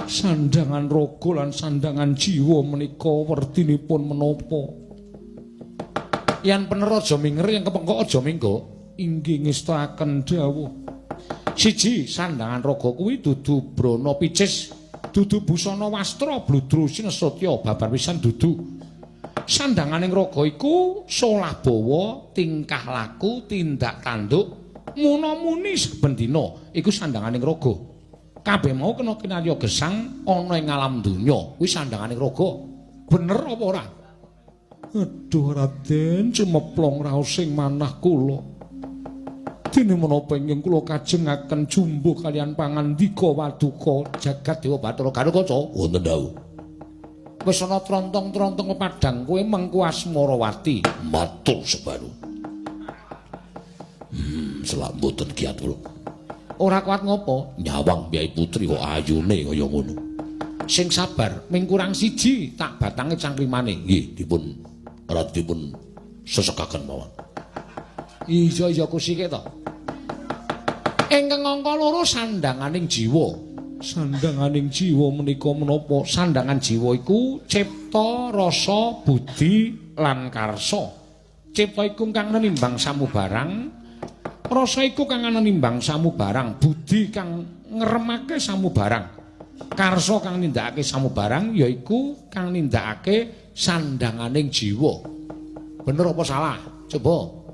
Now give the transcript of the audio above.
Sandangan raga lan sandangan jiwa menika werdinipun menapa? Yen pener aja minger, yen kepengkok aja minggo. Inggih ngestaken dawuh. Siji, sandangan raga kuwi dudu brana picis, dudu busana wastra bludru sinesotya babar pisan dudu. Sandanganing raga iku solah bawa, tingkah laku, tindak tanduk, muna-muni saben dina iku sandanganing raga. Kabeh mau kena kinarya gesang ana ing alam donya, kuwi sandanganing raga. Bener apa ora? Aduh Raden, cemeplong raosing manah kula. Dene menapa ingkang kula kajengaken jumbuh kalian pangandika waduka jagat Dewa Bathara Garukaca wonten dawuh. Wis ana trontong-trontong padhang kowe mengku Asmarawati matur sebaru. Selak mboten kiat kula. Ora kuat ngopo? Nyawang Kyai Putri kok ayune kaya ngono. Sing sabar, ming kurang siji tak batange cangkrimane. Nggih, dipun sesekaken mawon. Iya kusike to. Ingkang angka loro sandanganing jiwa. Sandanganing jiwa menika menapa? Sandangan jiwa iku cipta, rasa, budi lan karsa. Cipta iku kang nimbang samubarang. Rasa iku kang ana nimbang samubarang, budi kang ngremake samubarang. Karsa kang nindakake samubarang yaiku kang nindakake sandanganing jiwa. Bener apa salah? Coba.